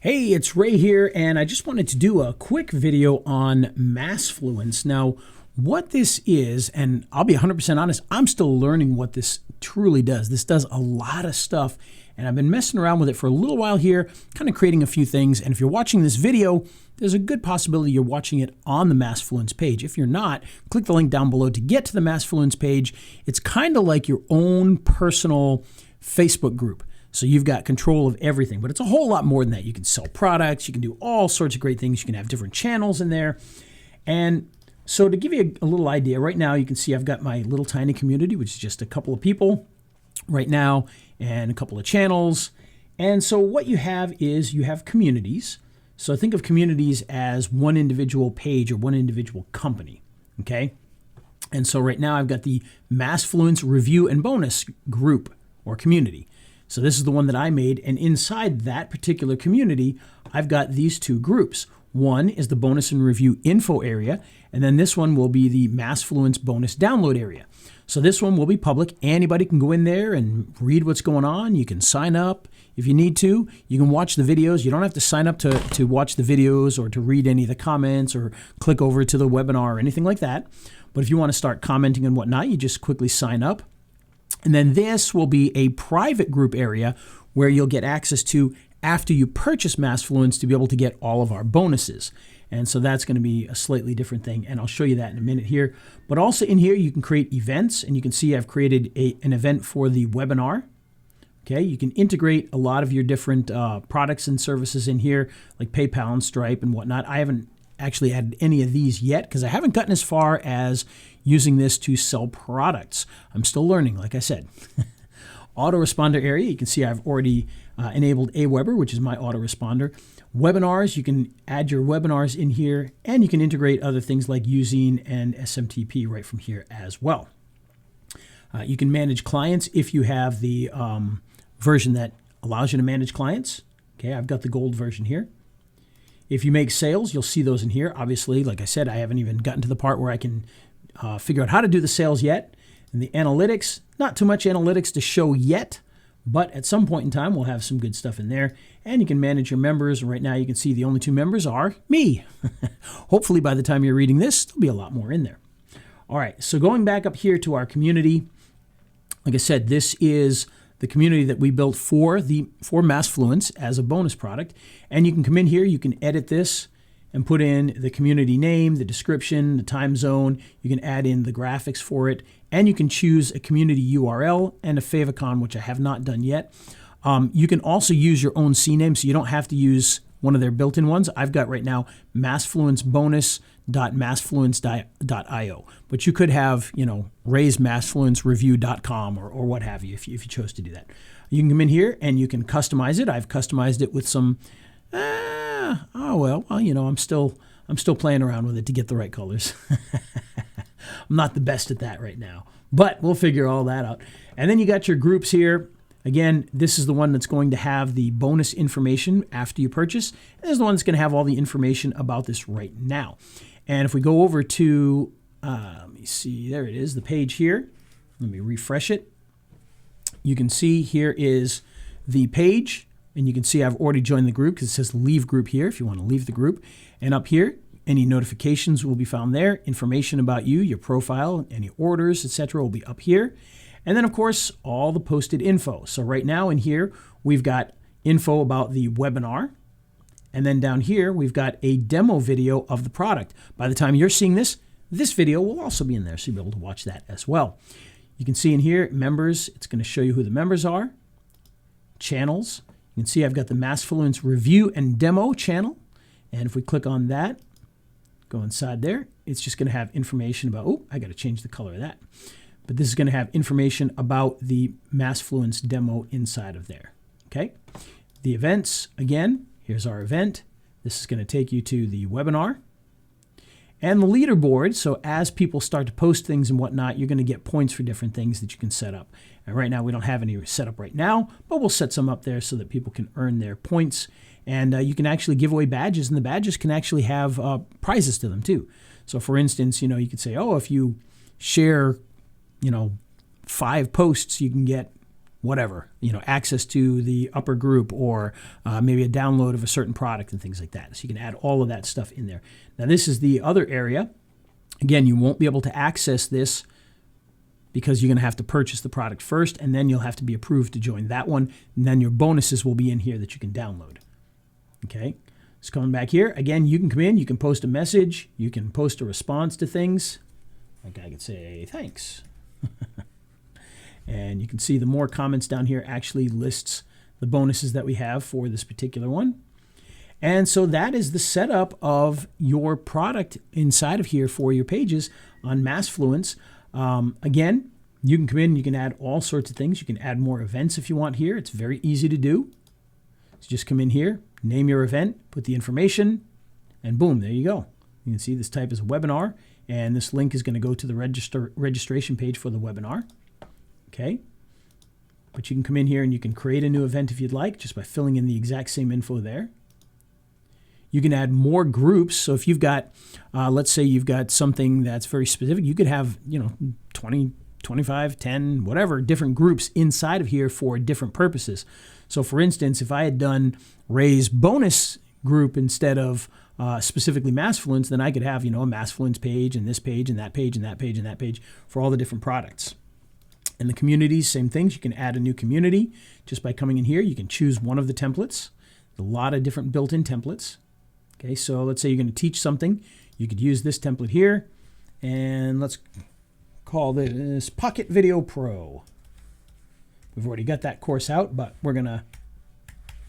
Hey, it's Ray here, and I just wanted to do a quick video on Massfluence. Now, what this is, and I'll be 100% honest, I'm still learning what this truly does. This does a lot of stuff, and I've been messing around with it for a little while here, kind of creating a few things. And if you're watching this video, there's a good possibility you're watching it on the Massfluence page. If you're not, click the link down below to get to the Massfluence page. It's kind of like your own personal Facebook group. So you've got control of everything, but it's a whole lot more than that. You can sell products, you can do all sorts of great things. You can have different channels in there. And so to give you a little idea, right now you can see I've got my little tiny community, which is just a couple of people right now and a couple of channels. And so what you have is you have communities. So think of communities as one individual page or one individual company, okay? And so right now I've got the Massfluence Review and Bonus group or community. So this is the one that I made, and inside that particular community, I've got these two groups. One is the bonus and review info area, and then this one will be the Massfluence bonus download area. So this one will be public. Anybody can go in there and read what's going on. You can sign up if you need to. You can watch the videos. You don't have to sign up to watch the videos or to read any of the comments or click over to the webinar or anything like that. But if you want to start commenting and whatnot, you just quickly sign up. And then this will be a private group area where you'll get access to after you purchase Massfluence to be able to get all of our bonuses. And so that's going to be a slightly different thing, and I'll show you that in a minute here. But also in here you can create events, and you can see I've created an event for the webinar. Okay, you can integrate a lot of your different products and services in here, like PayPal and Stripe and whatnot. I haven't actually added any of these yet because I haven't gotten as far as using this to sell products. I'm still learning, like I said. Autoresponder area, you can see I've already enabled Aweber, which is my autoresponder. Webinars, you can add your webinars in here, and you can integrate other things like using and SMTP right from here as well. You can manage clients if you have the version that allows you to manage clients. Okay, I've got the gold version here. If you make sales, you'll see those in here. Obviously, like I said, I haven't even gotten to the part where I can figure out how to do the sales yet. And the analytics, not too much analytics to show yet, but at some point in time, we'll have some good stuff in there. And you can manage your members. And right now, you can see the only two members are me. Hopefully, by the time you're reading this, there'll be a lot more in there. All right, so going back up here to our community, like I said, this is the community that we built for Massfluence as a bonus product. And you can come in here, you can edit this and put in the community name, the description, the time zone. You can add in the graphics for it, and you can choose a community URL and a favicon, which I have not done yet. You can also use your own CNAME, so you don't have to use one of their built-in ones. I've got right now massfluencebonus.massfluence.io, but you could have, raisemassfluencereview.com or what have you if you chose to do that. You can come in here and you can customize it. I've customized it with some, I'm still playing around with it to get the right colors. I'm not the best at that right now, but we'll figure all that out. And then you got your groups here. Again, this is the one that's going to have the bonus information after you purchase. And this is the one that's going to have all the information about this right now. And if we go over to, let me see, there it is, the page here. Let me refresh it. You can see here is the page, and you can see I've already joined the group because it says leave group here if you want to leave the group. And up here, any notifications will be found there. Information about you, your profile, any orders, etc. will be up here. And then, of course, all the posted info. So right now in here, we've got info about the webinar. And then down here, we've got a demo video of the product. By the time you're seeing this, this video will also be in there, so you'll be able to watch that as well. You can see in here, members, it's going to show you who the members are. Channels, you can see I've got the Massfluence Review and Demo channel. And if we click on that, go inside there, it's just going to have information about, I got to change the color of that. But this is going to have information about the Massfluence demo inside of there, okay? The events, again, here's our event. This is going to take you to the webinar. And the leaderboard, so as people start to post things and whatnot, you're going to get points for different things that you can set up. And right now, we don't have any set up right now, but we'll set some up there so that people can earn their points. And you can actually give away badges, and the badges can actually have prizes to them too. So for instance, you could say, if you share 5 posts, you can get whatever, access to the upper group, or maybe a download of a certain product and things like that. So you can add all of that stuff in there. Now this is the other area. Again, you won't be able to access this because you're going to have to purchase the product first, and then you'll have to be approved to join that one, and then your bonuses will be in here that you can download. Okay, so coming back here, again, you can come in, you can post a message, you can post a response to things. Like I could say, thanks. And you can see the more comments down here actually lists the bonuses that we have for this particular one. And so that is the setup of your product inside of here for your pages on Massfluence. Again, you can come in, you can add all sorts of things. You can add more events if you want here. It's very easy to do. So just come in here, name your event, put the information, and boom, there you go. You can see this type is a webinar, and this link is going to go to the registration page for the webinar. Okay, but you can come in here and you can create a new event if you'd like, just by filling in the exact same info there. You can add more groups. So if you've got, let's say you've got something that's very specific, you could have, 20, 25, 10, whatever, different groups inside of here for different purposes. So for instance, if I had done Ray's bonus group instead of specifically Massfluence, then I could have, a Massfluence page and this page and that page and that page and that page for all the different products. And the communities, same things. You can add a new community just by coming in here. You can choose one of the templates. A lot of different built-in templates. Okay, so let's say you're going to teach something. You could use this template here. And let's call this Pocket Video Pro. We've already got that course out, but we're going to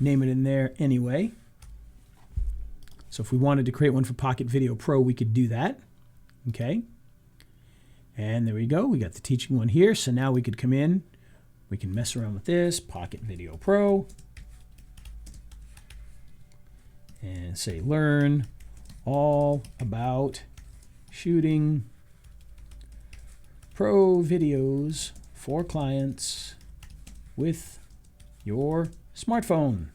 name it in there anyway. So if we wanted to create one for Pocket Video Pro, we could do that. Okay. And there we go. We got the teaching one here. So now we could come in. We can mess around with this. Pocket Video Pro. And say learn all about shooting pro videos for clients with your smartphone.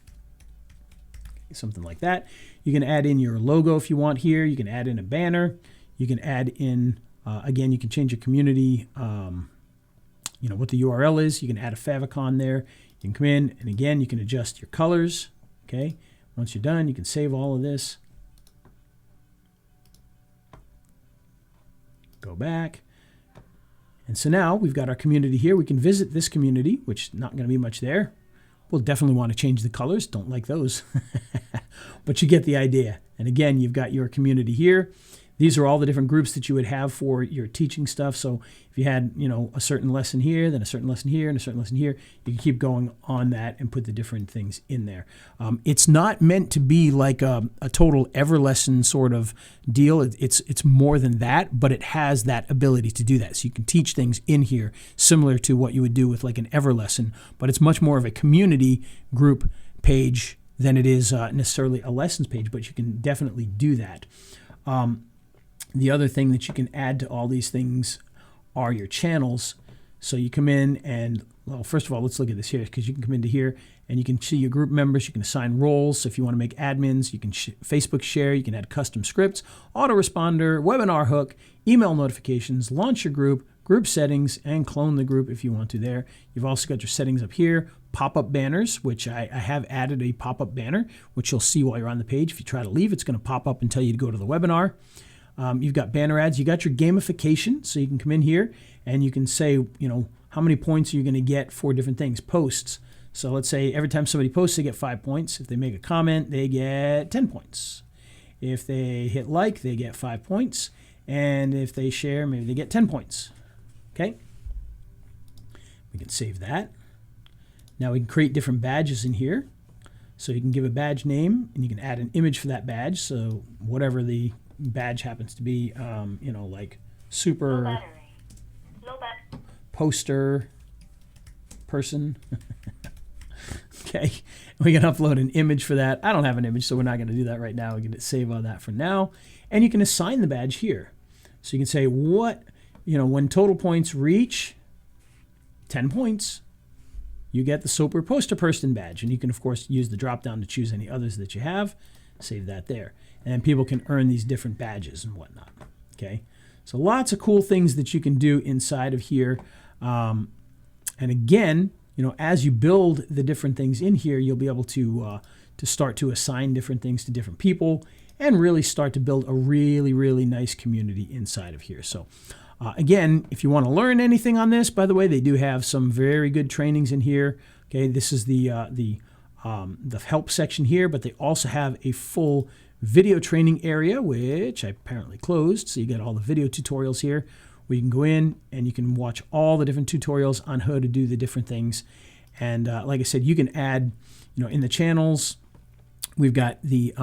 Something like that. You can add in your logo if you want here. You can add in a banner. You can add in, again, you can change your community, what the URL is. You can add a favicon there. You can come in, and again, you can adjust your colors. Okay. Once you're done, you can save all of this. Go back. And so now we've got our community here. We can visit this community, which is not going to be much there. We'll definitely want to change the colors. Don't like those. But you get the idea. And again, you've got your community here. These are all the different groups that you would have for your teaching stuff. So if you had, a certain lesson here, then a certain lesson here, and a certain lesson here, you can keep going on that and put the different things in there. It's not meant to be like a total Everlesson sort of deal. It's more than that, but it has that ability to do that. So you can teach things in here similar to what you would do with like an Everlesson, but it's much more of a community group page than it is necessarily a lessons page, but you can definitely do that. The other thing that you can add to all these things are your channels. So you come in and, well, first of all, let's look at this here, because you can come into here and you can see your group members. You can assign roles. So if you want to make admins, you can Facebook share. You can add custom scripts, autoresponder, webinar hook, email notifications, launch your group, group settings, and clone the group if you want to there. You've also got your settings up here, pop-up banners, which I have added a pop-up banner, which you'll see while you're on the page. If you try to leave, it's going to pop up and tell you to go to the webinar. You've got banner ads. You got your gamification, so you can come in here and you can say, how many points are you going to get for different things. Posts. So let's say every time somebody posts, they get 5 points. If they make a comment, they get 10 points. If they hit like, they get 5 points. And if they share, maybe they get 10 points. Okay? We can save that. Now we can create different badges in here. So you can give a badge name and you can add an image for that badge. So whatever the badge happens to be, like super poster person. Okay, we can upload an image for that. I don't have an image, so we're not going to do that right now. We can save on that for now. And you can assign the badge here. So you can say when total points reach 10 points, you get the super poster person badge. And you can, of course, use the drop down to choose any others that you have. Save that there. And then people can earn these different badges and whatnot. Okay, so lots of cool things that you can do inside of here. And again, as you build the different things in here, you'll be able to start to assign different things to different people and really start to build a really, really nice community inside of here. So again, if you want to learn anything on this, by the way, they do have some very good trainings in here. Okay, this is the help section here, but they also have a full video training area, which I apparently closed. So you got all the video tutorials here where you can go in and you can watch all the different tutorials on how to do the different things. And like I said, you can add, in the channels, we've got the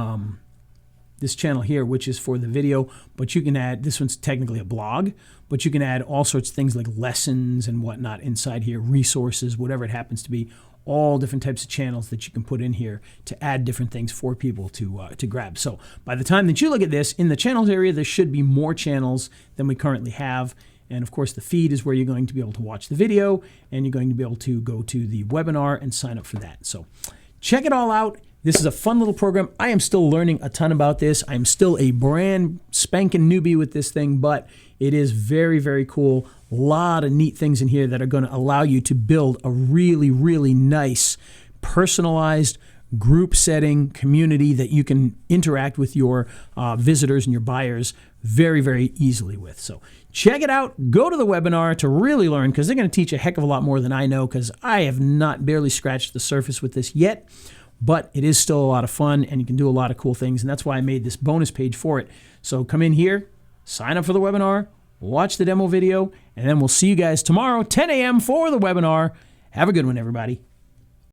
this channel here, which is for the video, but you can add, this one's technically a blog, but you can add all sorts of things like lessons and whatnot inside here, resources, whatever it happens to be, all different types of channels that you can put in here to add different things for people to grab. So by the time that you look at this, in the channels area, there should be more channels than we currently have. And of course, the feed is where you're going to be able to watch the video, and you're going to be able to go to the webinar and sign up for that. So check it all out. This is a fun little program. I am still learning a ton about this. I'm still a brand spanking newbie with this thing, but it is very, very cool. A lot of neat things in here that are going to allow you to build a really, really nice, personalized group setting community that you can interact with your visitors and your buyers very, very easily with. So check it out. Go to the webinar to really learn, because they're going to teach a heck of a lot more than I know, because I have not barely scratched the surface with this yet. But it is still a lot of fun, and you can do a lot of cool things, and that's why I made this bonus page for it. So come in here, sign up for the webinar, watch the demo video, and then we'll see you guys tomorrow, 10 a.m. for the webinar. Have a good one, everybody.